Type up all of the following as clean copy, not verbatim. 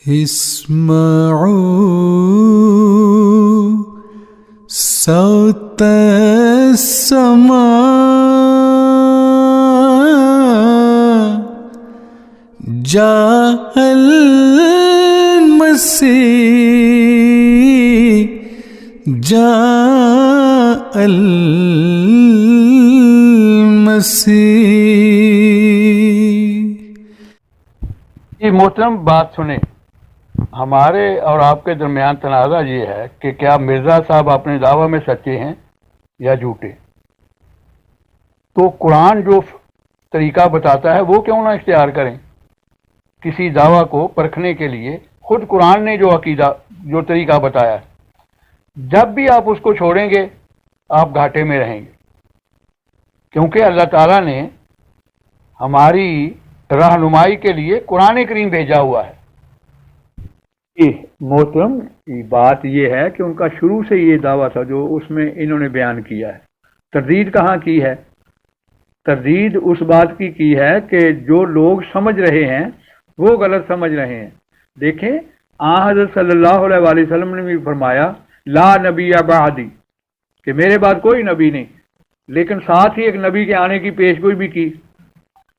اسمعوا صوت السماء جاء المسيح جاء المسيح۔ یہ محترم بات سنیں، ہمارے اور آپ کے درمیان تنازع یہ ہے کہ کیا مرزا صاحب اپنے دعویٰ میں سچے ہیں یا جھوٹے؟ تو قرآن جو طریقہ بتاتا ہے وہ کیوں نہ اختیار کریں کسی دعویٰ کو پرکھنے کے لیے؟ خود قرآن نے جو عقیدہ جو طریقہ بتایا ہے، جب بھی آپ اس کو چھوڑیں گے آپ گھاٹے میں رہیں گے، کیونکہ اللہ تعالیٰ نے ہماری رہنمائی کے لیے قرآن کریم بھیجا ہوا ہے۔ محترم بات یہ ہے کہ ان کا شروع سے یہ دعویٰ تھا جو اس میں انہوں نے بیان کیا ہے۔ تردید کہاں کی ہے؟ تردید اس بات کی ہے کہ جو لوگ سمجھ رہے ہیں وہ غلط سمجھ رہے ہیں۔ دیکھیں حضرت صلی اللہ علیہ وآلہ وسلم نے بھی فرمایا لا نبی بعدی، کہ میرے بعد کوئی نبی نہیں، لیکن ساتھ ہی ایک نبی کے آنے کی پیشگوئی بھی کی۔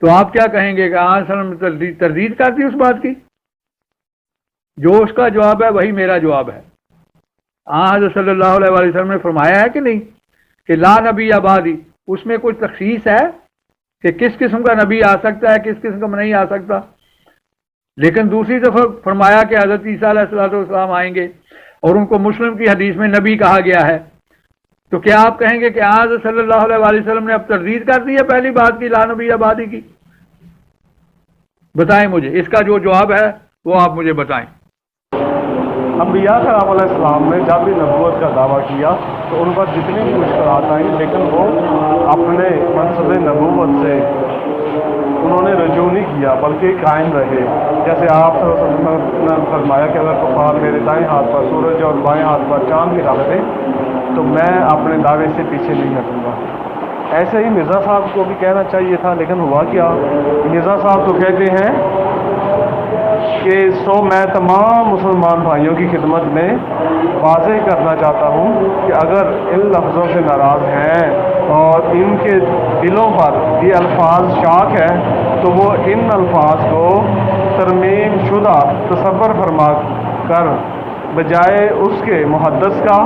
تو آپ کیا کہیں گے کہ وسلم نے تردید کر دی اس بات کی؟ جو اس کا جواب ہے وہی میرا جواب ہے۔ حضرت صلی اللہ علیہ وآلہ وسلم نے فرمایا ہے کہ نہیں کہ لا نبی بعدی، اس میں کوئی تخصیص ہے کہ کس قسم کا نبی آ سکتا ہے کس قسم کا نہیں آ سکتا؟ لیکن دوسری دفعہ فرمایا کہ حضرت عیسیٰ علیہ السلام آئیں گے اور ان کو مسلم کی حدیث میں نبی کہا گیا ہے۔ تو کیا آپ کہیں گے کہ حضرت صلی اللہ علیہ وآلہ وسلم نے اب تردید کر دی ہے پہلی بات کی لا نبی بعدی کی؟ بتائیں مجھے اس کا جو جواب ہے وہ آپ مجھے بتائیں۔ انبیاء کرام علیہ السلام نے جب بھی نبوت کا دعویٰ کیا تو ان پر جتنی بھی مشکلات آئیں لیکن وہ اپنے منصب نبوت سے انہوں نے رجوع نہیں کیا بلکہ قائم رہے۔ جیسے آپ صلی اللہ علیہ وسلم نے فرمایا کہ اگر کفار میرے دائیں ہاتھ پر سورج اور بائیں ہاتھ پر چاند کی رکھ دیں تو میں اپنے دعوے سے پیچھے نہیں ہٹوں گا۔ ایسے ہی مرزا صاحب کو بھی کہنا چاہیے تھا، لیکن ہوا کیا؟ مرزا صاحب تو کہتے ہیں کہ میں تمام مسلمان بھائیوں کی خدمت میں واضح کرنا چاہتا ہوں کہ اگر ان لفظوں سے ناراض ہیں اور ان کے دلوں پر یہ الفاظ شاک ہے تو وہ ان الفاظ کو ترمیم شدہ تصور فرما کر بجائے اس کے محدث کا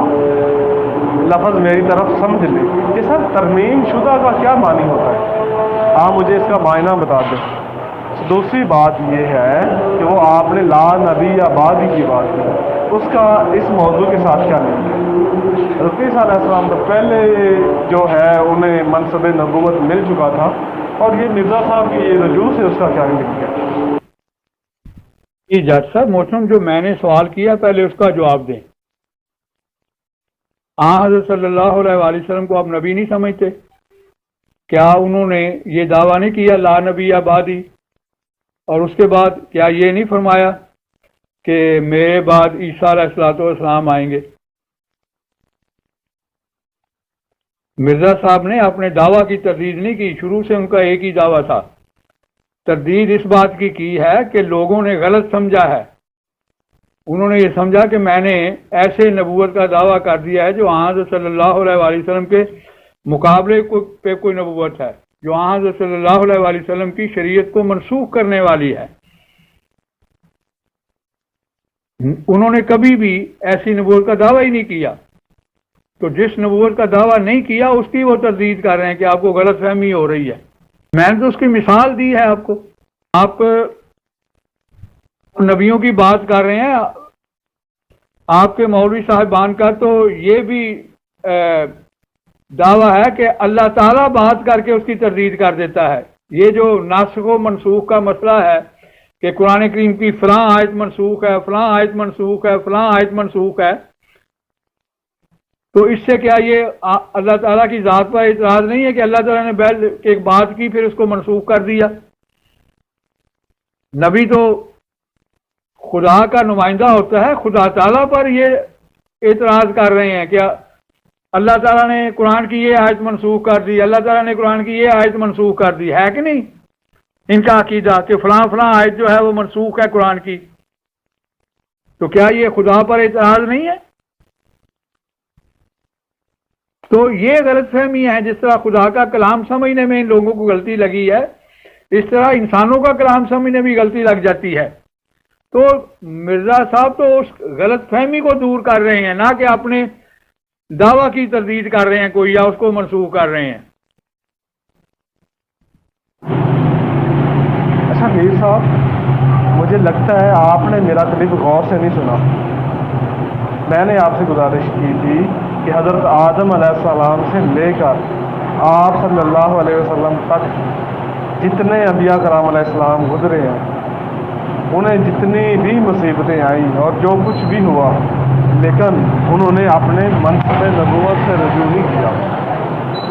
لفظ میری طرف سمجھ لیں۔ کہ سر ترمیم شدہ کا کیا معنی ہوتا ہے؟ آپ مجھے اس کا معنی بتا دیں۔ دوسری بات یہ ہے کہ وہ آپ نے لا نبی بعدی کی بات کی، اس کا اس موضوع کے ساتھ کیا نہیں ہے؟ حضرت عیسیٰ علیہ السلام تو پہلے جو ہے انہیں منصب نبوت مل چکا تھا، اور یہ مرزا صاحب کی یہ رجوع سے اس کا کیا نہیں ہے؟ جی جج صاحب محترم، جو میں نے سوال کیا پہلے اس کا جواب دیں۔ حضرت صلی اللہ علیہ وآلہ وسلم کو آپ نبی نہیں سمجھتے؟ کیا انہوں نے یہ دعویٰ نہیں کیا لا نبی بعدی؟ اور اس کے بعد کیا یہ نہیں فرمایا کہ میرے بعد عیسیٰ علیہ السلام آئیں گے؟ مرزا صاحب نے اپنے دعویٰ کی تردید نہیں کی، شروع سے ان کا ایک ہی دعویٰ تھا۔ تردید اس بات کی ہے کہ لوگوں نے غلط سمجھا ہے، انہوں نے یہ سمجھا کہ میں نے ایسے نبوت کا دعویٰ کر دیا ہے جو حضرت صلی اللہ علیہ وآلہ وسلم کے مقابلے پہ کوئی نبوت ہے، جو حضرت صلی اللہ علیہ وآلہ وسلم کی شریعت کو منسوخ کرنے والی ہے۔ انہوں نے کبھی بھی ایسی نبوت کا دعویٰ ہی نہیں کیا، تو جس نبوت کا دعویٰ نہیں کیا اس کی وہ تردید کر رہے ہیں کہ آپ کو غلط فہمی ہو رہی ہے۔ میں نے تو اس کی مثال دی ہے آپ کو، آپ نبیوں کی بات کر رہے ہیں، آپ کے مولوی صاحبان کا تو یہ بھی دعویٰ ہے کہ اللہ تعالیٰ بات کر کے اس کی تردید کر دیتا ہے۔ یہ جو ناسخ و منسوخ کا مسئلہ ہے کہ قرآن کریم کی فلاں آیت منسوخ ہے، فلاں آیت منسوخ ہے، فلاں آیت منسوخ ہے، تو اس سے کیا یہ اللہ تعالیٰ کی ذات پر اعتراض نہیں ہے کہ اللہ تعالیٰ نے ایک بات کی پھر اس کو منسوخ کر دیا؟ نبی تو خدا کا نمائندہ ہوتا ہے، خدا تعالیٰ پر یہ اعتراض کر رہے ہیں کہ اللہ تعالیٰ نے قرآن کی یہ آیت منسوخ کر دی، اللہ تعالیٰ نے قرآن کی یہ آیت منسوخ کر دی، ہے کہ نہیں؟ ان کا عقیدہ کہ فلاں فلاں آیت جو ہے وہ منسوخ ہے قرآن کی۔ تو کیا یہ خدا پر اعتراض نہیں ہے؟ تو یہ غلط فہمی ہے، جس طرح خدا کا کلام سمجھنے میں ان لوگوں کو غلطی لگی ہے، اس طرح انسانوں کا کلام سمجھنے بھی غلطی لگ جاتی ہے۔ تو مرزا صاحب تو اس غلط فہمی کو دور کر رہے ہیں، نہ کہ اپنے دعویٰ کی تردید کر رہے ہیں کوئی، یا اس کو منسوخ کر رہے ہیں۔ اچھا میر صاحب، مجھے لگتا ہے آپ نے میرا کلپ غور سے نہیں سنا۔ میں نے آپ سے گزارش کی تھی کہ حضرت آدم علیہ السلام سے لے کر آپ صلی اللہ علیہ وسلم تک جتنے انبیاء کرام علیہ السلام گزرے ہیں، انہیں جتنی بھی مصیبتیں آئیں اور جو کچھ بھی ہوا، لیکن انہوں نے اپنے منصب نبوت سے رجوع نہیں کیا۔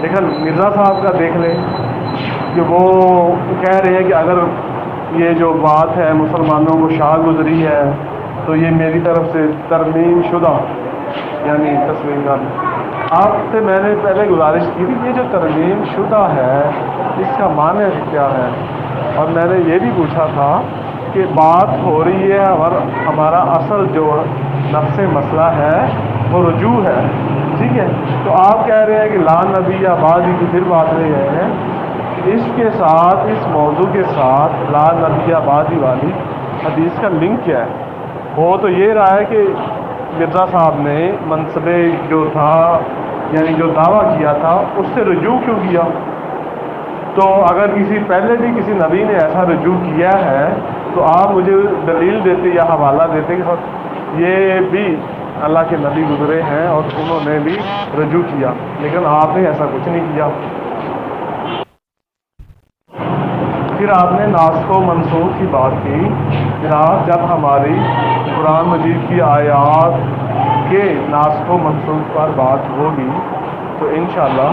لیکن مرزا صاحب کا دیکھ لیں کہ وہ کہہ رہے ہیں کہ اگر یہ جو بات ہے مسلمانوں کو شاہ گزری ہے تو یہ میری طرف سے ترمیم شدہ یعنی تصویر کر۔ آپ سے میں نے پہلے گزارش کی تھی یہ جو ترمیم شدہ ہے اس کا معنی کیا ہے، اور میں نے یہ بھی پوچھا تھا کہ بات ہو رہی ہے اور ہمارا اصل جو نفس مسئلہ ہے وہ رجوع ہے، ٹھیک ہے؟ تو آپ کہہ رہے ہیں کہ لا نبی یا بعد کی پھر بات رہی ہے، اس کے ساتھ اس موضوع کے ساتھ لا نبی یا بعد والی حدیث کا لنک کیا ہے؟ وہ تو یہ رہا ہے کہ مرزا صاحب نے منصب جو تھا یعنی جو دعویٰ کیا تھا اس سے رجوع کیوں کیا؟ تو اگر پہلے بھی کسی نبی نے ایسا رجوع کیا ہے تو آپ مجھے دلیل دیتے یا حوالہ دیتے کہ یہ بھی اللہ کے نبی گزرے ہیں اور انہوں نے بھی رجوع کیا، لیکن آپ نے ایسا کچھ نہیں کیا۔ پھر آپ نے ناسخ و منسوخ کی بات کی۔ پھر آپ جب ہماری قرآن مجید کی آیات کے ناسخ و منسوخ پر بات ہوگی تو انشاءاللہ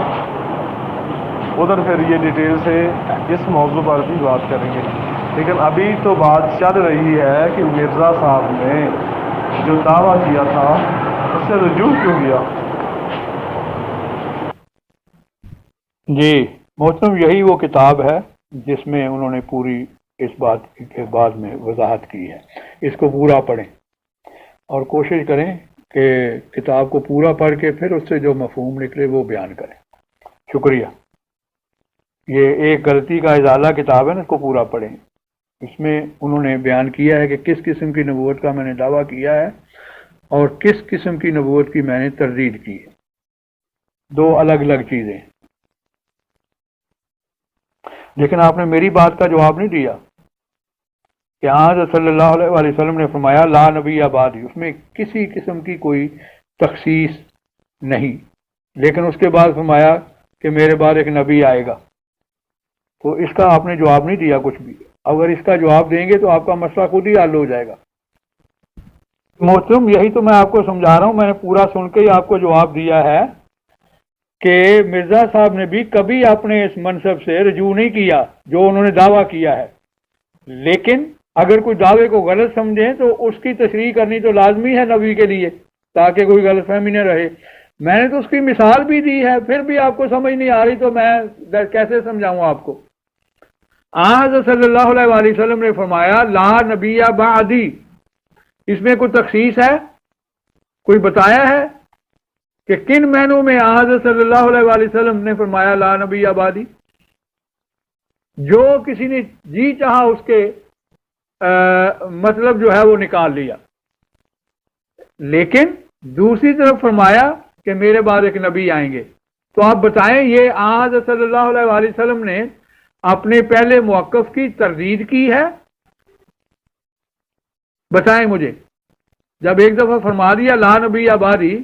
ادھر پھر یہ ڈیٹیل سے اس موضوع پر بھی بات کریں گے، لیکن ابھی تو بات چل رہی ہے کہ مرزا صاحب نے جو دعویٰ کیا تھا اس سے رجوع کیوں کیا؟ جی محترم، یہی وہ کتاب ہے جس میں انہوں نے پوری اس بات کے بعد میں وضاحت کی ہے۔ اس کو پورا پڑھیں اور کوشش کریں کہ کتاب کو پورا پڑھ کے پھر اس سے جو مفہوم نکلے وہ بیان کریں۔ شکریہ۔ یہ ایک غلطی کا ازالہ کتاب ہے نا، اس کو پورا پڑھیں۔ اس میں انہوں نے بیان کیا ہے کہ کس قسم کی نبوت کا میں نے دعویٰ کیا ہے اور کس قسم کی نبوت کی میں نے تردید کی ہے، دو الگ الگ چیزیں۔ لیکن آپ نے میری بات کا جواب نہیں دیا کہ حضرت صلی اللہ علیہ وسلم نے فرمایا لا نبی آبادی، اس میں کسی قسم کی کوئی تخصیص نہیں، لیکن اس کے بعد فرمایا کہ میرے بعد ایک نبی آئے گا۔ تو اس کا آپ نے جواب نہیں دیا کچھ بھی۔ اگر اس کا جواب دیں گے تو آپ کا مسئلہ خود ہی حل ہو جائے گا۔ محترم، یہی تو میں آپ کو سمجھا رہا ہوں، میں نے پورا سن کے ہی آپ کو جواب دیا ہے کہ مرزا صاحب نے بھی کبھی اپنے اس منصب سے رجوع نہیں کیا جو انہوں نے دعویٰ کیا ہے، لیکن اگر کوئی دعوے کو غلط سمجھیں تو اس کی تشریح کرنی تو لازمی ہے نبی کے لیے، تاکہ کوئی غلط فہمی نہ رہے۔ میں نے تو اس کی مثال بھی دی ہے، پھر بھی آپ کو سمجھ نہیں آ رہی تو میں کیسے سمجھاؤں آپ کو؟ حضرت صلی اللہ علیہ وسلم نے فرمایا لا نبی بعدی، اس میں کوئی تخصیص ہے؟ کوئی بتایا ہے کہ کن معنوں میں حضرت صلی اللہ علیہ وسلم نے فرمایا لا نبی بعدی؟ جو کسی نے جی چاہا اس کے مطلب جو ہے وہ نکال لیا، لیکن دوسری طرف فرمایا کہ میرے بعد ایک نبی آئیں گے۔ تو آپ بتائیں یہ حضرت صلی اللہ علیہ وسلم نے اپنے پہلے موقف کی تردید کی ہے؟ بتائیں مجھے۔ جب ایک دفعہ فرما دیا لا نبی آبادی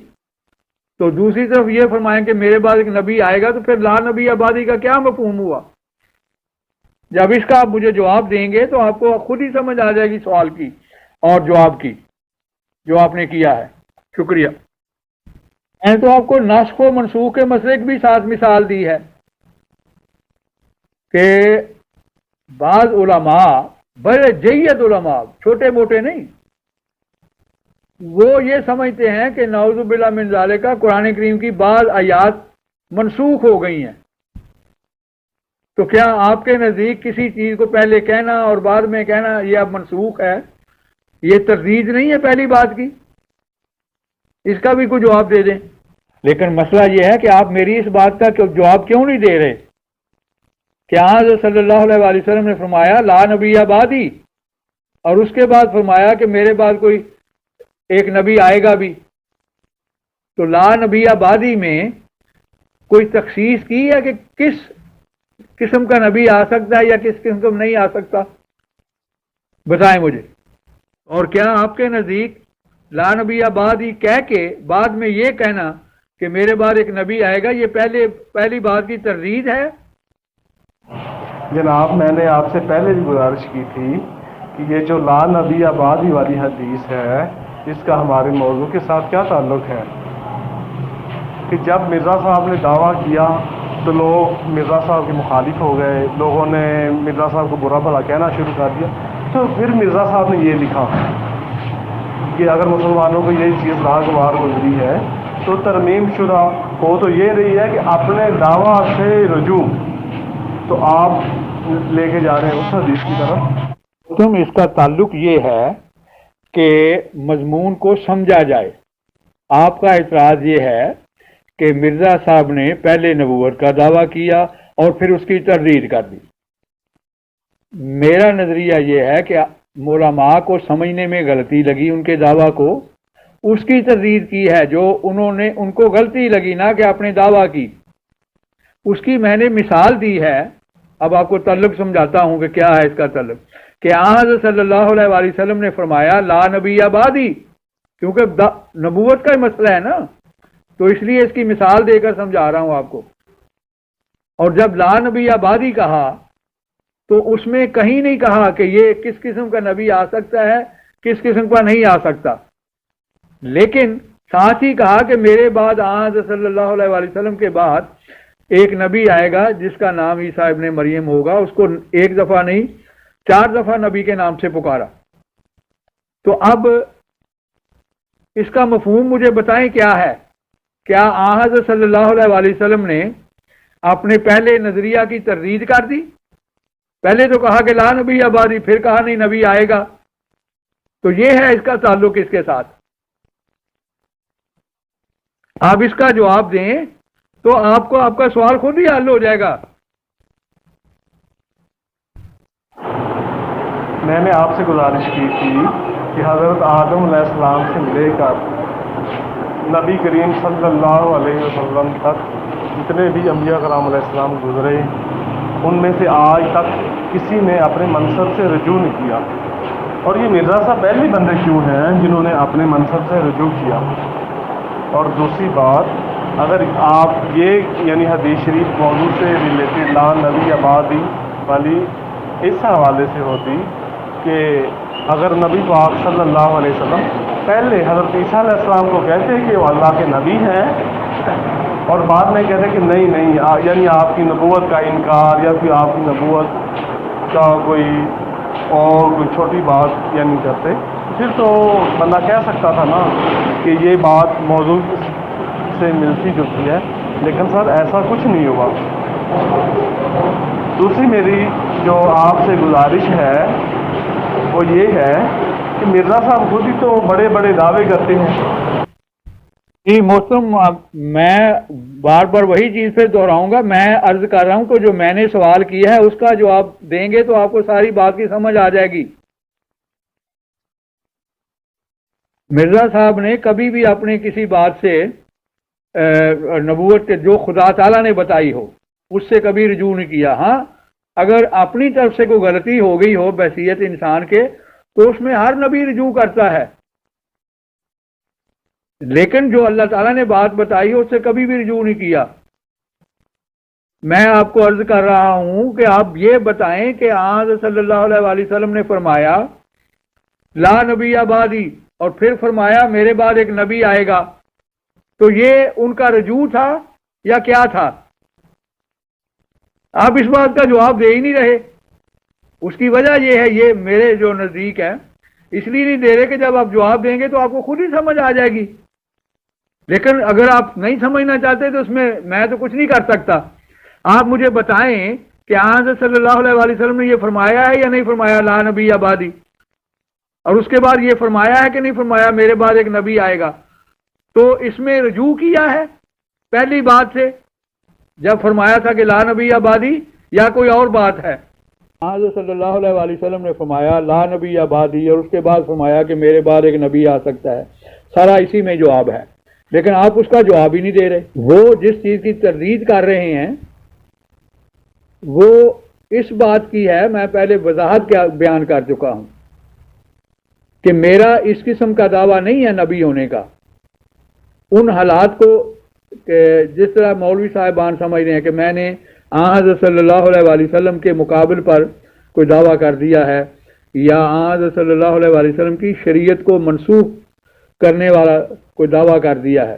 تو دوسری طرف یہ فرمائیں کہ میرے بعد ایک نبی آئے گا، تو پھر لا نبی آبادی کا کیا مفہوم ہوا؟ جب اس کا آپ مجھے جواب دیں گے تو آپ کو خود ہی سمجھ آ جائے گی سوال کی اور جواب کی جو آپ نے کیا ہے۔ شکریہ۔ میں نے تو آپ کو ناسخ و منسوخ کے مسئلے کی بھی ساتھ مثال دی ہے کہ بعض علماء، بڑے جید علماء، چھوٹے موٹے نہیں، وہ یہ سمجھتے ہیں کہ نعوذ باللہ من ذالک قرآن کریم کی بعض آیات منسوخ ہو گئی ہیں۔ تو کیا آپ کے نزدیک کسی چیز کو پہلے کہنا اور بعد میں کہنا یہ اب منسوخ ہے؟ یہ تردید نہیں ہے پہلی بات کی؟ اس کا بھی کوئی جواب دے دیں. لیکن مسئلہ یہ ہے کہ آپ میری اس بات کا جواب کیوں نہیں دے رہے کہ حضرت صلی اللہ علیہ وآلہ وسلم نے فرمایا لا نبی بعدی، اور اس کے بعد فرمایا کہ میرے بعد کوئی ایک نبی آئے گا بھی. تو لا نبی بعدی میں کوئی تخصیص کی ہے کہ کس قسم کا نبی آ سکتا ہے یا کس قسم کا نہیں آ سکتا؟ بتائیں مجھے. اور کیا آپ کے نزدیک لا نبی بعدی کہہ کے بعد میں یہ کہنا کہ میرے بعد ایک نبی آئے گا، یہ پہلی بات کی تردید ہے؟ جناب میں نے آپ سے پہلے بھی گزارش کی تھی کہ یہ جو لا نبی بعدی والی حدیث ہے اس کا ہمارے موضوع کے ساتھ کیا تعلق ہے؟ کہ جب مرزا صاحب نے دعویٰ کیا تو لوگ مرزا صاحب کے مخالف ہو گئے، لوگوں نے مرزا صاحب کو برا بھلا کہنا شروع کر دیا. تو پھر مرزا صاحب نے یہ لکھا کہ اگر مسلمانوں کو یہ چیز ناگوار گزری ہے تو ترمیم شدہ ہو تو یہ رہی ہے کہ اپنے دعویٰ سے رجوع. تو آپ لے کے جا رہے ہیں اس حدیث کی طرف. اس کا تعلق یہ ہے کہ مضمون کو سمجھا جائے. آپ کا اعتراض یہ ہے کہ مرزا صاحب نے پہلے نبوت کا دعویٰ کیا اور پھر اس کی تردید کر دی. میرا نظریہ یہ ہے کہ علماء کو سمجھنے میں غلطی لگی ان کے دعویٰ کو، اس کی تردید کی ہے جو ان کو غلطی لگی نہ کہ اپنے دعویٰ کی. اس کی میں نے مثال دی ہے. اب آپ کو تعلق سمجھاتا ہوں کہ کیا ہے اس کا تعلق. کہ حضرت صلی اللہ علیہ وآلہ وسلم نے فرمایا لا نبی بعدی، کیونکہ نبوت کا ہی مسئلہ ہے نا، تو اس لیے اس کی مثال دے کر سمجھا رہا ہوں آپ کو. اور جب لا نبی بعدی کہا تو اس میں کہیں نہیں کہا کہ یہ کس قسم کا نبی آ سکتا ہے کس قسم کا نہیں آ سکتا، لیکن ساتھ ہی کہا کہ میرے بعد حضرت صلی اللہ علیہ وآلہ وسلم کے بعد ایک نبی آئے گا جس کا نام عیسیٰ ابن مریم ہوگا. اس کو ایک دفعہ نہیں 4 دفعہ نبی کے نام سے پکارا. تو اب اس کا مفہوم مجھے بتائیں کیا ہے؟ کیا حضرت صلی اللہ علیہ وآلہ وسلم نے اپنے پہلے نظریہ کی تردید کر دی؟ پہلے تو کہا کہ لا نبی بعدی، پھر کہا نہیں نبی آئے گا. تو یہ ہے اس کا تعلق اس کے ساتھ. آپ اس کا جواب دیں تو آپ کو آپ کا سوال خود ہی حل ہو جائے گا. میں نے آپ سے گزارش کی تھی کہ حضرت آدم علیہ السلام سے لے کر نبی کریم صلی اللہ علیہ وسلم تک جتنے بھی انبیاء کرام علیہ السلام گزرے ان میں سے آج تک کسی نے اپنے منصب سے رجوع نہیں کیا. اور یہ مرزا صاحب پہلے بندے کیوں ہیں جنہوں نے اپنے منصب سے رجوع کیا؟ اور دوسری بات، اگر آپ یہ یعنی حدیث شریف موضوع سے ریلیٹڈ لا نبی بعدی والی اس حوالے سے ہوتی کہ اگر نبی پاک صلی اللہ علیہ وسلم پہلے حضرت عیسیٰ علیہ السلام کو کہتے کہ وہ اللہ کے نبی ہیں اور بعد میں کہتے کہ نہیں یعنی آپ کی نبوت کا انکار یا پھر آپ کی نبوت کا کوئی اور کوئی چھوٹی بات یعنی کرتے، پھر تو بندہ کہہ سکتا تھا نا کہ یہ بات موضوع سے ملتی جلتی ہے. لیکن سر ایسا کچھ نہیں ہوا. دوسری میری جو آپ سے گزارش ہے وہ یہ ہے کہ مرزا صاحب خود ہی تو بڑے بڑے دعوے کرتے ہیں. جی محترم، میں بار بار وہی چیز پہ دہراؤں گا. میں عرض کر رہا ہوں کہ جو میں نے سوال کیا ہے اس کا جواب دیں گے تو آپ کو ساری بات کی سمجھ آ جائے گی. مرزا صاحب نے کبھی بھی اپنی کسی بات سے نبوت کے جو خدا تعالیٰ نے بتائی ہو اس سے کبھی رجوع نہیں کیا. ہاں اگر اپنی طرف سے کوئی غلطی ہو گئی ہو بحیثیت انسان کے تو اس میں ہر نبی رجوع کرتا ہے، لیکن جو اللہ تعالیٰ نے بات بتائی اس سے کبھی بھی رجوع نہیں کیا. میں آپ کو عرض کر رہا ہوں کہ آپ یہ بتائیں کہ حضرت صلی اللہ علیہ وآلہ وسلم نے فرمایا لا نبی بعدی اور پھر فرمایا میرے بعد ایک نبی آئے گا، تو یہ ان کا رجوع تھا یا کیا تھا؟ آپ اس بات کا جواب دے ہی نہیں رہے. اس کی وجہ یہ ہے، یہ میرے جو نزدیک ہے اس لیے نہیں دے رہے کہ جب آپ جواب دیں گے تو آپ کو خود ہی سمجھ آ جائے گی. لیکن اگر آپ نہیں سمجھنا چاہتے تو اس میں تو کچھ نہیں کر سکتا. آپ مجھے بتائیں کہ حضرت صلی اللہ علیہ وآلہ وسلم نے یہ فرمایا ہے یا نہیں فرمایا لا نبی بعدی، اور اس کے بعد یہ فرمایا ہے کہ نہیں فرمایا میرے بعد ایک نبی آئے گا؟ تو اس میں رجوع کیا ہے پہلی بات سے جب فرمایا تھا کہ لا نبی آبادی، یا کوئی اور بات ہے؟ حضرت صلی اللہ علیہ وآلہ وسلم نے فرمایا لا نبی آبادی، اور اس کے بعد فرمایا کہ میرے بعد ایک نبی آ سکتا ہے، سارا اسی میں جواب ہے، لیکن آپ اس کا جواب ہی نہیں دے رہے۔ وہ جس چیز کی تردید کر رہے ہیں وہ اس بات کی ہے، میں پہلے وضاحت کیا بیان کر چکا ہوں کہ میرا اس قسم کا دعویٰ نہیں ہے نبی ہونے کا۔ ان حالات کو کہ جس طرح مولوی صاحبان سمجھ رہے ہیں کہ میں نے حضرت صلی اللہ علیہ وآلہ وسلم کے مقابل پر کوئی دعویٰ کر دیا ہے، یا حضرت صلی اللہ علیہ وآلہ وسلم کی شریعت کو منسوخ کرنے والا کوئی دعویٰ کر دیا ہے،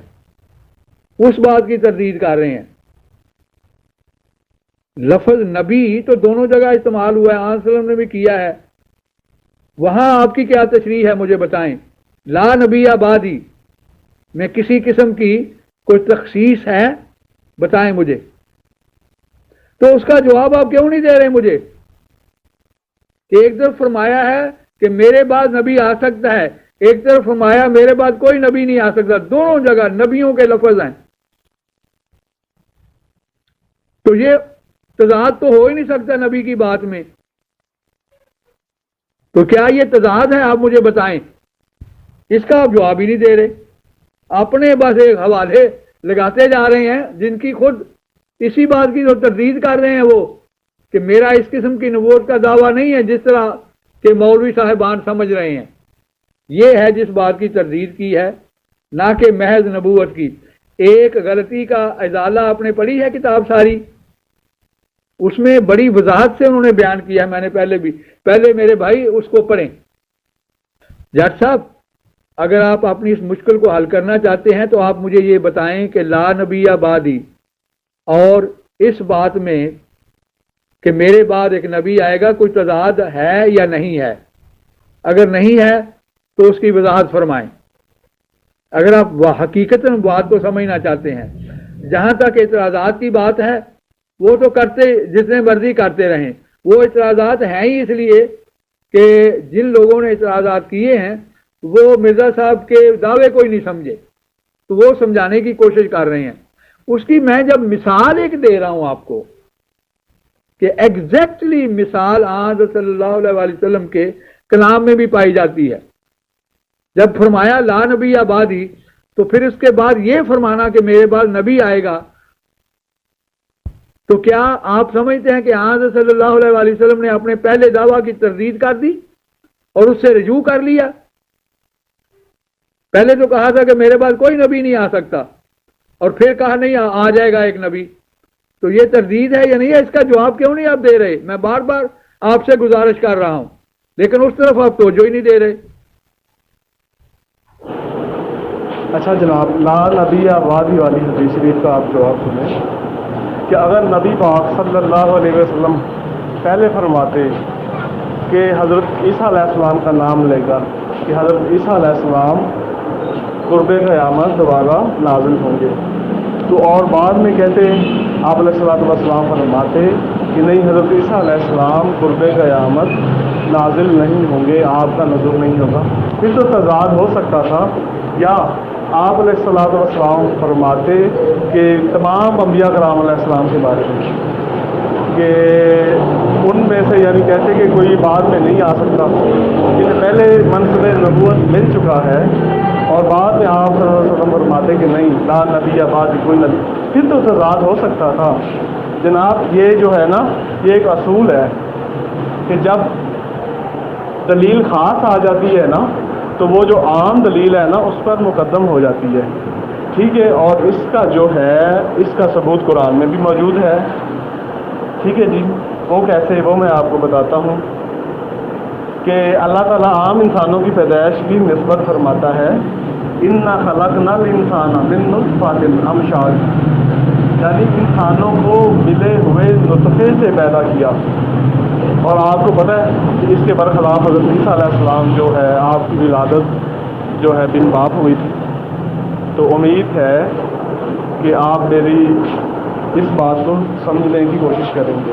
اس بات کی تردید کر رہے ہیں۔ لفظ نبی تو دونوں جگہ استعمال ہوا ہے، آن وسلم نے بھی کیا ہے، وہاں آپ کی کیا تشریح ہے مجھے بتائیں۔ لا نبی آبادی میں کسی قسم کی کوئی تخصیص ہے؟ بتائیں مجھے۔ تو اس کا جواب آپ کیوں نہیں دے رہے مجھے؟ ایک طرف فرمایا ہے کہ میرے بعد نبی آ سکتا ہے، ایک طرف فرمایا میرے بعد کوئی نبی نہیں آ سکتا، دونوں جگہ نبیوں کے لفظ ہیں، تو یہ تضاد تو ہو ہی نہیں سکتا نبی کی بات میں۔ تو کیا یہ تضاد ہے؟ آپ مجھے بتائیں، اس کا آپ جواب ہی نہیں دے رہے، اپنے بس ایک حوالے لگاتے جا رہے ہیں جن کی خود اسی بات کی جو تردید کر رہے ہیں وہ کہ میرا اس قسم کی نبوت کا دعویٰ نہیں ہے جس طرح کہ مولوی صاحبان سمجھ رہے ہیں۔ یہ ہے جس بات کی تردید کی ہے، نہ کہ محض نبوت کی۔ ایک غلطی کا ازالہ آپ نے پڑھی ہے کتاب ساری، اس میں بڑی وضاحت سے انہوں نے بیان کیا ہے، میں نے پہلے میرے بھائی اس کو پڑھیں۔ جٹ صاحب اگر آپ اپنی اس مشکل کو حل کرنا چاہتے ہیں تو آپ مجھے یہ بتائیں کہ لا نبی آبادی اور اس بات میں کہ میرے بعد ایک نبی آئے گا کوئی تضاد ہے یا نہیں ہے؟ اگر نہیں ہے تو اس کی وضاحت فرمائیں، اگر آپ حقیقت بات کو سمجھنا چاہتے ہیں۔ جہاں تک اعتراضات کی بات ہے وہ تو کرتے جتنے مرضی کرتے رہیں، وہ اعتراضات ہیں ہی اس لیے کہ جن لوگوں نے اعتراضات کیے ہیں وہ مرزا صاحب کے دعوے کو ہی نہیں سمجھے، تو وہ سمجھانے کی کوشش کر رہے ہیں۔ اس کی میں جب مثال ایک دے رہا ہوں آپ کو کہ ایگزیکٹلی مثال حضرت صلی اللہ علیہ وآلہ وسلم کے کلام میں بھی پائی جاتی ہے، جب فرمایا لا نبی آبادی تو پھر اس کے بعد یہ فرمانا کہ میرے بعد نبی آئے گا، تو کیا آپ سمجھتے ہیں کہ حضرت صلی اللہ علیہ وآلہ وسلم نے اپنے پہلے دعویٰ کی تردید کر دی اور اس سے رجوع کر لیا؟ پہلے تو کہا تھا کہ میرے بعد کوئی نبی نہیں آ سکتا، اور پھر کہا نہیں آ جائے گا ایک نبی، تو یہ تردید ہے یا نہیں ہے؟ اس کا جواب کیوں نہیں آپ دے رہے؟ میں بار بار آپ سے گزارش کر رہا ہوں لیکن اس طرف آپ توجہ ہی نہیں دے رہے۔ اچھا جناب، لا نبی آبادی والی حدیث شریف کا آپ جواب سنیں کہ اگر نبی پاک صلی اللہ علیہ وسلم پہلے فرماتے کہ حضرت عیسیٰ علیہ السلام کا نام لے گا کہ حضرت عیسیٰ علیہ السلام قرب قیامت دوبارہ نازل ہوں گے، تو اور بعد میں کہتے آپ علیہ الصلوۃ والسلام فرماتے کہ نہیں حضرت عیسیٰ علیہ السلام قرب قیامت نازل نہیں ہوں گے، آپ کا نزول نہیں ہوگا، پھر تو تضاد ہو سکتا تھا۔ یا آپ علیہ الصلوۃ والسلام فرماتے کہ تمام انبیاء کرام علیہ السلام کے بارے میں کہ ان میں سے یعنی کہتے کہ کوئی بعد میں نہیں آ سکتا، جنہیں پہلے منصب نبوت مل چکا ہے، اور بعد میں آپ صلی اللہ علیہ وسلم فرماتے کہ نہیں لا نبی آباد کوئی نبی، پھر تو تضاد ہو سکتا تھا۔ جناب یہ جو ہے نا یہ ایک اصول ہے کہ جب دلیل خاص آ جاتی ہے نا تو وہ جو عام دلیل ہے نا اس پر مقدم ہو جاتی ہے، ٹھیک ہے، اور اس کا جو ہے اس کا ثبوت قرآن میں بھی موجود ہے، ٹھیک ہے جی۔ وہ کیسے، وہ میں آپ کو بتاتا ہوں کہ اللہ تعالیٰ عام انسانوں کی پیدائش کی نسبت فرماتا ہے اِنَّا خَلَقْنَا الْإِنسَانَ مِن نُطْفَةٍ أَمْشَاجٍ، یعنی انسانوں کو ملے ہوئے نطفے سے پیدا کیا، اور آپ کو پتہ ہے کہ اس کے برخلاف حضرت عیسیٰ علیہ السلام جو ہے آپ کی ولادت جو ہے بن باپ ہوئی تھی۔ تو امید ہے کہ آپ میری اس بات کو سمجھنے کی کوشش کریں گے۔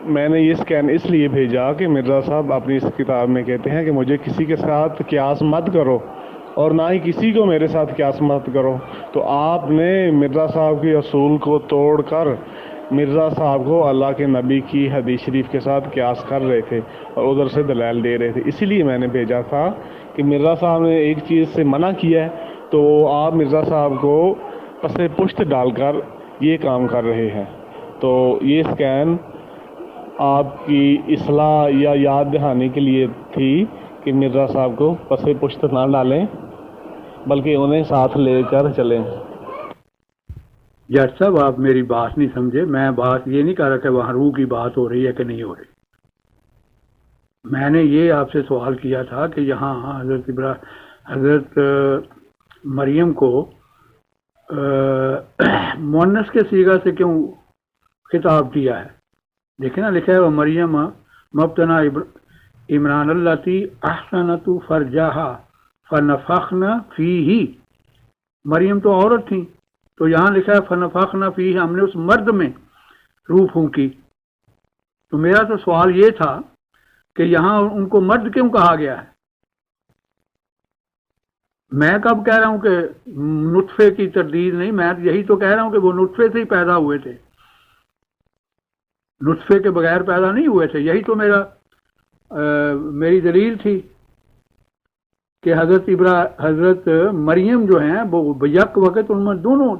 میں نے یہ اسکین اس لیے بھیجا کہ مرزا صاحب اپنی اس کتاب میں کہتے ہیں کہ مجھے کسی کے ساتھ قیاس مت کرو اور نہ ہی کسی کو میرے ساتھ قیاس مت کرو. تو آپ نے مرزا صاحب کے اصول کو توڑ کر مرزا صاحب کو اللہ کے نبی کی حدیث شریف کے ساتھ قیاس کر رہے تھے اور ادھر سے دلائل دے رہے تھے. اسی لیے میں نے بھیجا تھا کہ مرزا صاحب نے ایک چیز سے منع کیا ہے تو آپ مرزا صاحب کو پس پشت ڈال کر یہ کام کر رہے ہیں. تو یہ اسکین آپ کی اصلاح یا یاد دہانی کے لیے تھی کہ مرزا صاحب کو پس پشت نہ ڈالیں بلکہ انہیں ساتھ لے کر چلیں. جج صاحب آپ میری بات نہیں سمجھے. میں بات یہ نہیں کر رہا کہ وہاں روح کی بات ہو رہی ہے کہ نہیں ہو رہی. میں نے یہ آپ سے سوال کیا تھا کہ یہاں حضرت مریم کو مؤنث کے صیغہ سے کیوں خطاب کیا ہے؟ دیکھیں نا لکھا ہے وہ مریم مبتنا عمران التی احسنت فرجہا فنفخنا فیہ. مریم تو عورت تھیں تو یہاں لکھا ہے فنفخنا فیہ، ہم نے اس مرد میں روح پھونکی. تو میرا تو سوال یہ تھا کہ یہاں ان کو مرد کیوں کہا گیا ہے؟ میں کب کہہ رہا ہوں کہ نطفے کی تردید نہیں، میں یہی تو کہہ رہا ہوں کہ وہ نطفے سے ہی پیدا ہوئے تھے، نطفے کے بغیر پیدا نہیں ہوئے تھے. یہی تو میری دلیل تھی کہ حضرت مریم جو ہیں وہ یک وقت ان میں دونوں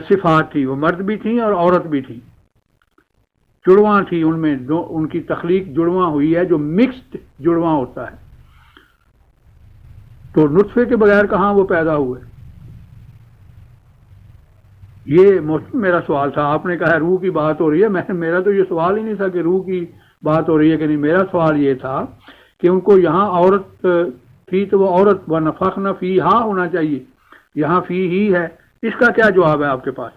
صفات تھی، وہ مرد بھی تھیں اور عورت بھی تھیں، جڑواں تھی ان میں. ان کی تخلیق جڑواں ہوئی ہے جو مکسڈ جڑواں ہوتا ہے. تو نطفے کے بغیر کہاں وہ پیدا ہوئے؟ یہ میرا سوال تھا. آپ نے کہا روح کی بات ہو رہی ہے، میرا تو یہ سوال ہی نہیں تھا کہ روح کی بات ہو رہی ہے کہ نہیں. میرا سوال یہ تھا کہ ان کو یہاں عورت تھی تو وہ عورت و نفخنا فیہا ہونا چاہیے، یہاں فی ہی ہے. اس کا کیا جواب ہے آپ کے پاس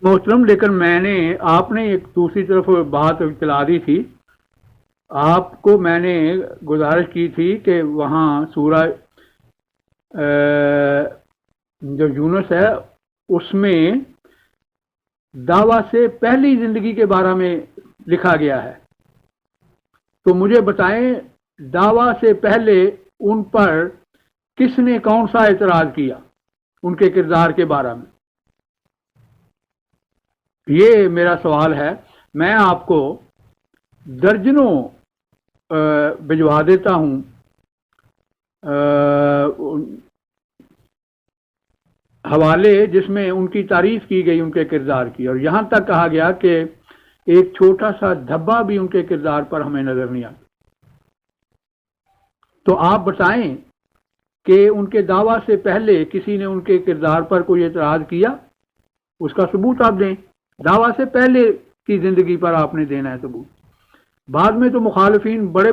محترم؟ لیکن آپ نے ایک دوسری طرف بات چلا دی تھی. آپ کو میں نے گزارش کی تھی کہ وہاں سورہ جو یونس ہے اس میں دعویٰ سے پہلی زندگی کے بارے میں لکھا گیا ہے. تو مجھے بتائیں دعویٰ سے پہلے ان پر کس نے کون سا اعتراض کیا ان کے کردار کے بارے میں؟ یہ میرا سوال ہے. میں آپ کو درجنوں بھجوا دیتا ہوں حوالے جس میں ان کی تعریف کی گئی ان کے کردار کی، اور یہاں تک کہا گیا کہ ایک چھوٹا سا دھبا بھی ان کے کردار پر ہمیں نظر نہیں آتا. تو آپ بتائیں کہ ان کے دعویٰ سے پہلے کسی نے ان کے کردار پر کوئی اعتراض کیا؟ اس کا ثبوت آپ دیں. دعویٰ سے پہلے کی زندگی پر آپ نے دینا ہے ثبوت. بعد میں تو مخالفین بڑے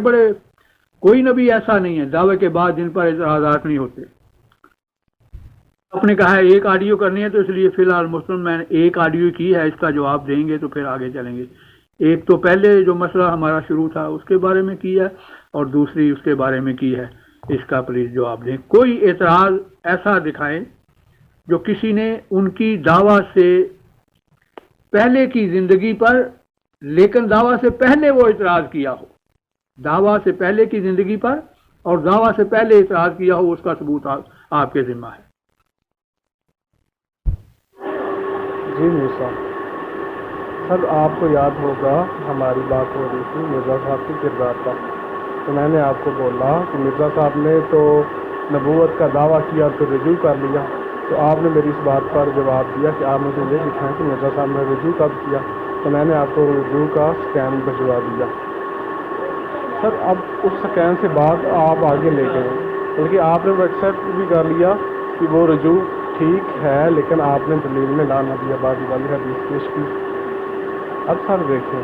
کوئی نبی ایسا نہیں ہے دعوے کے بعد جن پر اعتراضات نہیں ہوتے. آپ نے کہا ہے ایک آڈیو کرنی ہے تو اس لیے فی الحال مسلم میں نے ایک آڈیو کی ہے، اس کا جواب دیں گے تو پھر آگے چلیں گے. ایک تو پہلے جو مسئلہ ہمارا شروع تھا اس کے بارے میں کی ہے اور دوسری اس کے بارے میں کی ہے. اس کا پلیز جواب دیں. کوئی اعتراض ایسا دکھائیں جو کسی نے ان کی دعویٰ سے پہلے کی زندگی پر، لیکن دعویٰ سے پہلے وہ اعتراض کیا ہو، دعویٰ سے پہلے کی زندگی پر اور دعویٰ سے پہلے اعتراض کیا ہو، اس کا ثبوت آپ کے ذمہ ہے. جی مرزا سر، آپ کو یاد ہوگا ہماری بات ہو رہی تھی مرزا صاحب کے کردار پر. تو میں نے آپ کو بولا کہ مرزا صاحب نے تو نبوت کا دعویٰ کیا اور پھر رجوع کر لیا. تو آپ نے میری اس بات پر جواب دیا کہ آپ مجھے یہ دکھائیں کہ مرزا صاحب نے رجوع کب کیا. تو میں نے آپ کو رجوع کا اسکین بھجوا دیا. سر اب اس اسکین سے بعد آپ آگے لے گئے، بلکہ آپ نے وہ ایکسیپٹ بھی کر لیا کہ وہ رجوع ٹھیک ہے، لیکن آپ نے دلیل میں لا نبی آبادی والی حدیث پیش کی. اب سر دیکھیں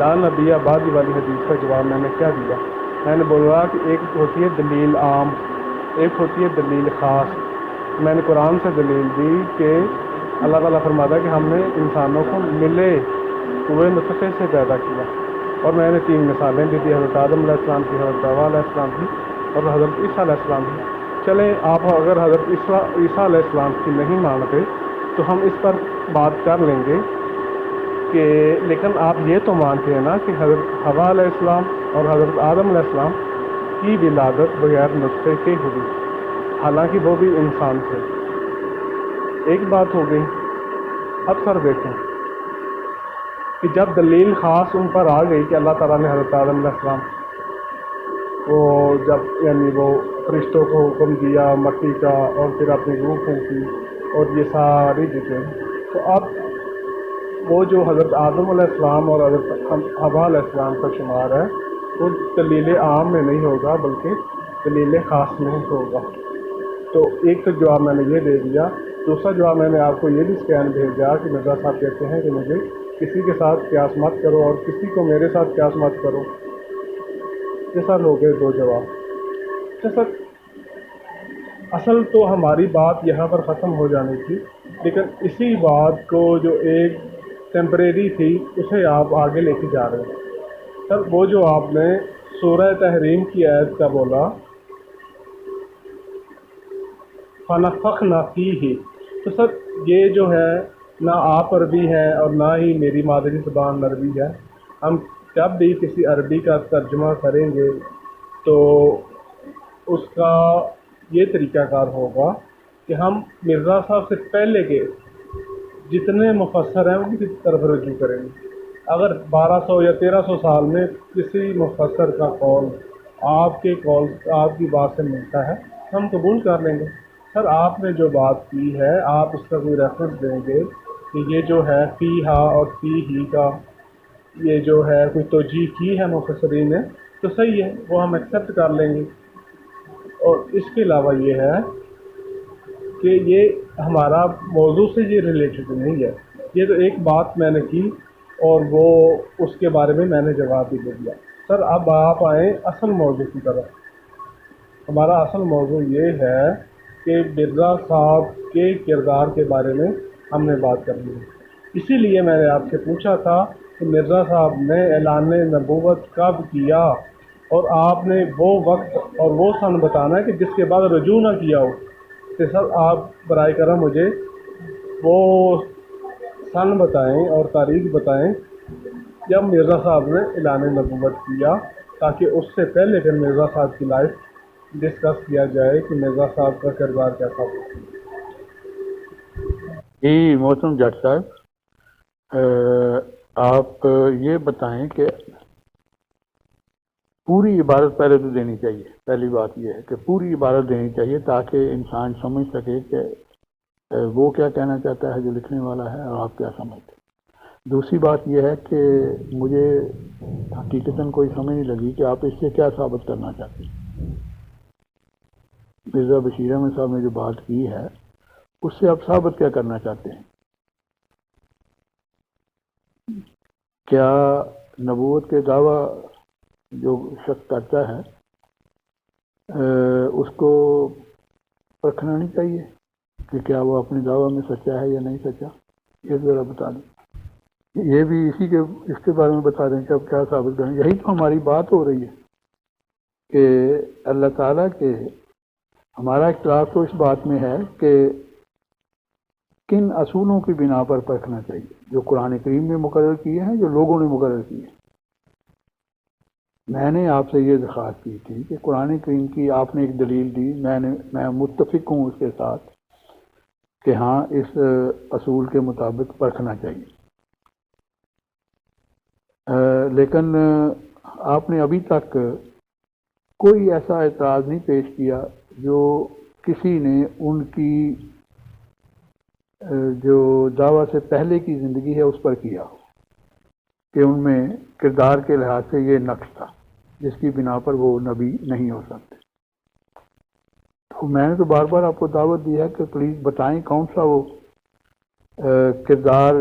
لا نبی آبادی والی حدیث کا جواب میں نے کیا دیا. میں نے بولا کہ ایک ہوتی ہے دلیل عام، ایک ہوتی ہے دلیل خاص. میں نے قرآن سے دلیل دی کہ اللہ تعالیٰ فرماتا ہے کہ ہم نے انسانوں کو ملے ہوئے نطفے سے پیدا کیا. اور میں نے 3 مثالیں بھی دی، حضرت آدم علیہ السلام کی، حضرت حوا علیہ السلام کی اور حضرت عیسیٰ علیہ السلام کی. چلیں آپ اگر حضرت عیسیٰ علیہ السلام کی نہیں مانتے تو ہم اس پر بات کر لیں گے کہ لیکن آپ یہ تو مانتے ہیں نا کہ حضرت حوا علیہ السلام اور حضرت آدم علیہ السلام کی ولادت بغیر نطفے کے ہوئی، حالانکہ وہ بھی انسان تھے۔ ایک بات ہو گئی۔ اب سر دیکھیں کہ جب دلیل خاص ان پر آ گئی کہ اللہ تعالیٰ نے حضرت آدم علیہ السلام وہ جب یعنی وہ فرشتوں کو حکم دیا مٹی کا اور پھر اپنی روح پھونکی اور یہ ساری چیزیں، تو اب وہ جو حضرت آدم علیہ السلام اور حضرت حوا علیہ السلام کا شمار ہے وہ دلیل عام میں نہیں ہوگا بلکہ دلیل خاص میں ہوگا۔ تو ایک تو جواب میں نے یہ دے دیا۔ دوسرا جواب میں نے آپ کو یہ بھی اسکین بھیجا کہ مرزا صاحب کہتے ہیں کہ مجھے کسی کے ساتھ قیاس مت کرو اور کسی کو میرے ساتھ قیاس مت کرو۔ یہ سر ہو گئے دو جواب۔ اچھا سر، اصل تو ہماری بات یہاں پر ختم ہو جانی تھی، لیکن اسی بات کو جو ایک ٹیمپریری تھی اسے آپ آگے لے کے جا رہے ہیں۔ سر وہ جو آپ نے سورہ تحریم کی آیت کا بولا فَنَفَخْنَا فِيهِ، تو سر یہ جو ہے نہ آپ عربی ہے اور نہ ہی میری مادری زبان عربی ہے۔ ہم جب بھی کسی عربی کا ترجمہ کریں گے تو اس کا یہ طریقہ کار ہوگا کہ ہم مرزا صاحب سے پہلے کے جتنے مفسر ہیں ان کی طرف رجوع کریں گے۔ اگر 1200 یا 1300 سال میں کسی مفسر کا قول آپ کے قول آپ کی بات سے ملتا ہے ہم قبول کر لیں گے۔ سر آپ نے جو بات کی ہے آپ اس کا کوئی ریفرنس دیں گے کہ یہ جو ہے فی ہا اور فی ہی کا یہ جو ہے کوئی توجیہ کی ہے مفسرین نے تو صحیح ہے، وہ ہم ایکسیپٹ کر لیں گے۔ اور اس کے علاوہ یہ ہے کہ یہ ہمارا موضوع سے یہ ریلیٹڈ نہیں ہے۔ یہ تو ایک بات میں نے کی اور وہ اس کے بارے میں میں نے جواب بھی دے دیا۔ سر اب آپ آئیں اصل موضوع کی طرف۔ ہمارا اصل موضوع یہ ہے کہ مرزا صاحب کے کردار کے بارے میں ہم نے بات کرنی ہے۔ اسی لیے میں نے آپ سے پوچھا تھا کہ مرزا صاحب نے اعلان نبوت کب کیا، اور آپ نے وہ وقت اور وہ سن بتانا ہے کہ جس کے بعد رجوع نہ کیا ہو۔ کہ سر آپ برائے کرم مجھے وہ سن بتائیں اور تاریخ بتائیں جب مرزا صاحب نے اعلان نبوت کیا، تاکہ اس سے پہلے پھر مرزا صاحب کی لائف ڈسکس کیا جائے کہ مرزا صاحب کا کردار کیسا ہو۔ جی محترم جج صاحب، آپ یہ بتائیں کہ پوری عبارت پہلے تو دینی چاہیے۔ پہلی بات یہ ہے کہ پوری عبارت دینی چاہیے تاکہ انسان سمجھ سکے کہ وہ کیا کہنا چاہتا ہے جو لکھنے والا ہے اور آپ کیا سمجھتے ہیں۔ دوسری بات یہ ہے کہ مجھے حقیقتاً کوئی سمجھ نہیں لگی کہ آپ اس سے کیا ثابت کرنا چاہتے ہیں۔ مرزا بشیر احمد صاحب نے جو بات کی ہے اس سے آپ ثابت کیا کرنا چاہتے ہیں؟ کیا نبوت کے دعویٰ جو شخص کرتا ہے اس کو پرکھنا نہیں چاہیے کہ کیا وہ اپنے دعویٰ میں سچا ہے یا نہیں سچا؟ یہ ذرا بتا دیں۔ یہ بھی اس کے بارے میں بتا دیں کہ اب کیا ثابت کریں۔ یہی تو ہماری بات ہو رہی ہے کہ اللہ تعالیٰ کے ہمارا اختلاف تو اس بات میں ہے کہ کن اصولوں کی بنا پر پرکھنا چاہیے، جو قرآن کریم نے مقرر کیے ہیں، جو لوگوں نے مقرر کیے ہیں۔ میں نے آپ سے یہ درخواست کی تھی کہ قرآن کریم کی آپ نے ایک دلیل دی، میں متفق ہوں اس کے ساتھ کہ ہاں اس اصول کے مطابق پرکھنا چاہیے، لیکن آپ نے ابھی تک کوئی ایسا اعتراض نہیں پیش کیا جو کسی نے ان کی جو دعویٰ سے پہلے کی زندگی ہے اس پر کیا ہو کہ ان میں کردار کے لحاظ سے یہ نقص تھا جس کی بنا پر وہ نبی نہیں ہو سکتے۔ تو میں نے تو بار بار آپ کو دعوت دی ہے کہ پلیز بتائیں کون سا وہ کردار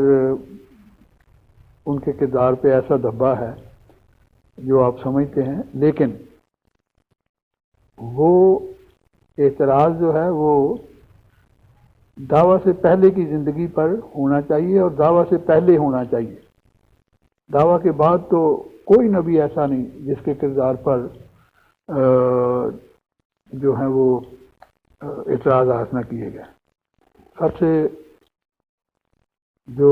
ان کے کردار پہ ایسا دھبا ہے جو آپ سمجھتے ہیں، لیکن وہ اعتراض جو ہے وہ دعویٰ سے پہلے کی زندگی پر ہونا چاہیے اور دعویٰ سے پہلے ہونا چاہیے۔ دعویٰ کے بعد تو کوئی نبی ایسا نہیں جس کے کردار پر جو ہیں وہ اعتراضات نہ کیے گئے۔ سب سے جو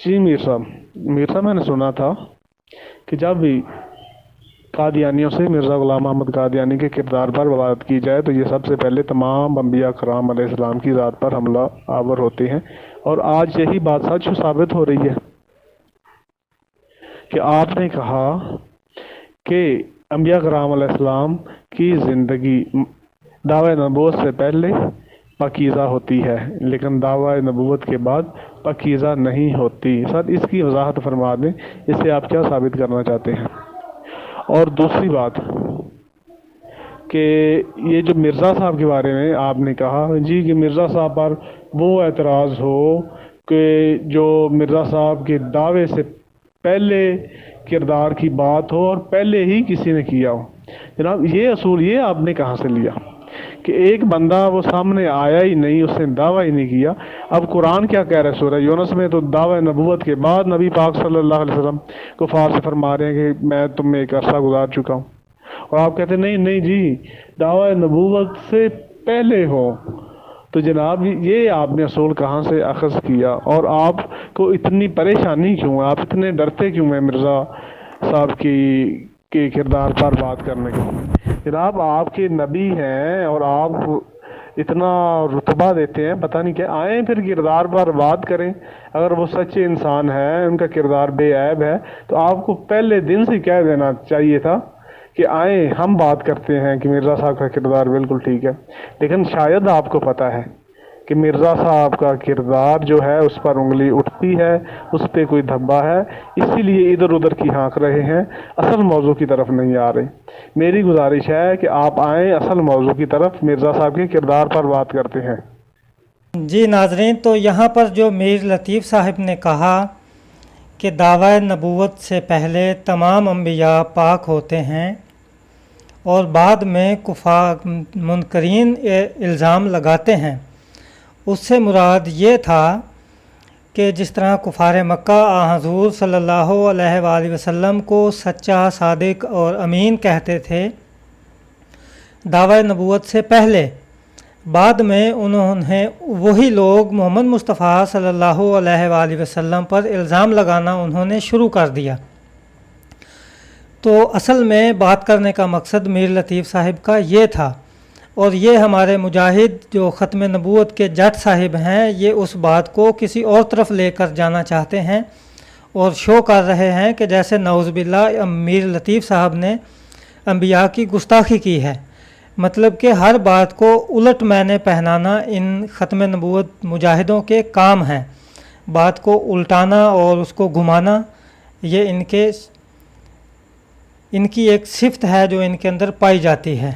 جی میر صاحب میں نے سنا تھا کہ جب بھی قادیانیوں سے مرزا غلام محمد قادیانی کے کردار پر بات کی جائے تو یہ سب سے پہلے تمام انبیاء کرام علیہ السلام کی ذات پر حملہ آور ہوتے ہیں، اور آج یہی بات سچ ثابت ہو رہی ہے کہ آپ نے کہا کہ انبیاء کرام علیہ السلام کی زندگی دعوی نبوت سے پہلے پاکیزہ ہوتی ہے لیکن دعوی نبوت کے بعد پاکیزہ نہیں ہوتی۔ سر اس کی وضاحت فرما دیں، اس سے آپ کیا ثابت کرنا چاہتے ہیں؟ اور دوسری بات کہ یہ جو مرزا صاحب کے بارے میں آپ نے کہا جی کہ مرزا صاحب پر وہ اعتراض ہو کہ جو مرزا صاحب کے دعوے سے پہلے کردار کی بات ہو اور پہلے ہی کسی نے کیا ہو۔ جناب یہ اصول یہ آپ نے کہاں سے لیا کہ ایک بندہ وہ سامنے آیا ہی نہیں، اس نے دعویٰ ہی نہیں کیا؟ اب قرآن کیا کہہ رہا ہے سورہ یونس میں؟ تو دعوی نبوت کے بعد نبی پاک صلی اللہ علیہ وسلم کفار سے فرما رہے ہیں کہ میں تم میں ایک عرصہ گزار چکا ہوں، اور آپ کہتے ہیں نہیں جی دعوی نبوت سے پہلے ہو۔ تو جناب یہ آپ نے اصول کہاں سے اخذ کیا، اور آپ کو اتنی پریشانی کیوں ہے؟ آپ اتنے ڈرتے کیوں ہیں مرزا صاحب کے کردار پر بات کرنے کے؟ جناب آپ کے نبی ہیں اور آپ اتنا رتبہ دیتے ہیں، پتہ نہیں کیا، آئیں پھر کردار پر بات کریں۔ اگر وہ سچے انسان ہیں، ان کا کردار بے عیب ہے، تو آپ کو پہلے دن سے کہہ دینا چاہیے تھا کہ آئیں ہم بات کرتے ہیں کہ مرزا صاحب کا کردار بالکل ٹھیک ہے۔ لیکن شاید آپ کو پتہ ہے کہ مرزا صاحب کا کردار جو ہے اس پر انگلی اٹھتی ہے، اس پہ کوئی دھبا ہے، اسی لیے ادھر ادھر کی ہانک رہے ہیں، اصل موضوع کی طرف نہیں آ رہے۔ میری گزارش ہے کہ آپ آئیں اصل موضوع کی طرف، مرزا صاحب کے کردار پر بات کرتے ہیں۔ جی ناظرین، تو یہاں پر جو میر لطیف صاحب نے کہا کہ دعوی نبوت سے پہلے تمام انبیاء پاک ہوتے ہیں اور بعد میں کفار منکرین الزام لگاتے ہیں، اس سے مراد یہ تھا کہ جس طرح کفار مکہ حضور صلی اللہ علیہ وآلہ وسلم کو سچا، صادق اور امین کہتے تھے دعوی نبوت سے پہلے، بعد میں انہوں نے وہی لوگ محمد مصطفیٰ صلی اللہ علیہ وآلہ وسلم پر الزام لگانا انہوں نے شروع کر دیا۔ تو اصل میں بات کرنے کا مقصد میر لطیف صاحب کا یہ تھا، اور یہ ہمارے مجاہد جو ختم نبوت کے جٹ صاحب ہیں یہ اس بات کو کسی اور طرف لے کر جانا چاہتے ہیں اور شو کر رہے ہیں کہ جیسے نعوذ باللہ میر لطیف صاحب نے انبیاء کی گستاخی کی ہے، مطلب کہ ہر بات کو الٹ معنی پہنانا ان ختم نبوت مجاہدوں کے کام ہیں، بات کو الٹانا اور اس کو گھمانا یہ ان کی ایک صفت ہے جو ان کے اندر پائی جاتی ہے۔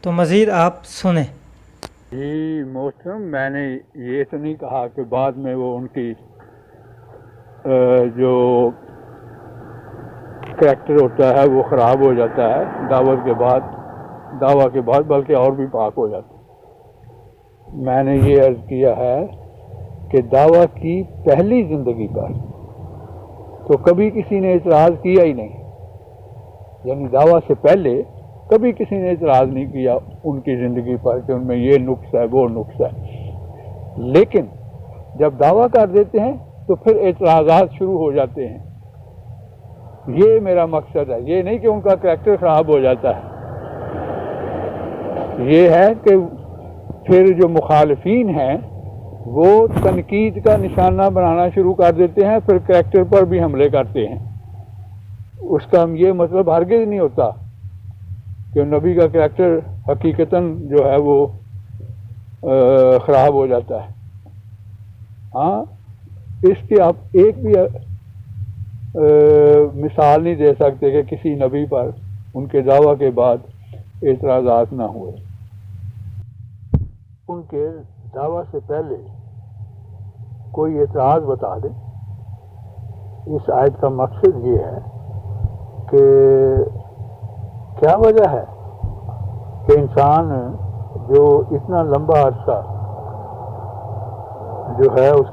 تو مزید آپ سنیں۔ جی محترم، میں نے یہ تو نہیں کہا کہ بعد میں وہ ان کی جو کریکٹر ہوتا ہے وہ خراب ہو جاتا ہے دعوت کے بعد، بلکہ اور بھی پاک ہو جاتا ہے۔ میں نے یہ عرض کیا ہے کہ دعویٰ کی پہلی زندگی پر تو کبھی کسی نے اعتراض کیا ہی نہیں، یعنی دعویٰ سے پہلے کبھی کسی نے اعتراض نہیں کیا ان کی زندگی پر کہ ان میں یہ نقص ہے وہ نقص ہے، لیکن جب دعویٰ کر دیتے ہیں تو پھر اعتراضات شروع ہو جاتے ہیں۔ یہ میرا مقصد ہے، یہ نہیں کہ ان کا کریکٹر خراب ہو جاتا ہے، یہ ہے کہ پھر جو مخالفین ہیں وہ تنقید کا نشانہ بنانا شروع کر دیتے ہیں، پھر کریکٹر پر بھی حملے کرتے ہیں۔ اس کا یہ مطلب ہرگز نہیں ہوتا کہ نبی کا کریکٹر حقیقتاً جو ہے وہ خراب ہو جاتا ہے۔ ہاں، اس کی آپ ایک بھی مثال نہیں دے سکتے کہ کسی نبی پر ان کے دعویٰ کے بعد اعتراضات نہ ہوئے۔ ان کے دعویٰ سے پہلے کوئی اعتراض بتا دیں۔ اس آیت کا مقصد یہ ہے کہ کیا وجہ ہے کہ انسان جو اتنا لمبا عرصہ جو ہے اس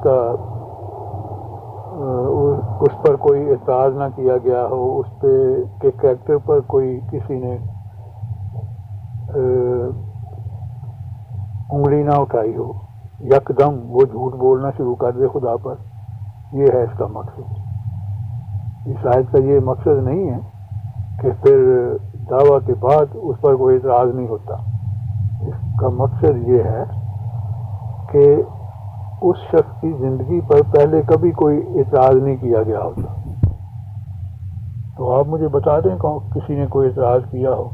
پر کوئی اعتراض نہ کیا گیا ہو، اس پہ کے کریکٹر پر کوئی کسی نے انگلی نہ اٹھائی ہو، یکدم وہ جھوٹ بولنا شروع کر دے خدا پر، یہ ہے اس کا مقصد. اس آیت کا یہ مقصد نہیں ہے کہ پھر دعویٰ کے بعد اس پر کوئی اعتراض نہیں ہوتا. اس کا مقصد یہ ہے کہ اس شخص کی زندگی پر پہلے کبھی کوئی اعتراض نہیں کیا گیا ہوتا. تو آپ مجھے بتا دیں کسی نے کوئی اعتراض کیا ہو.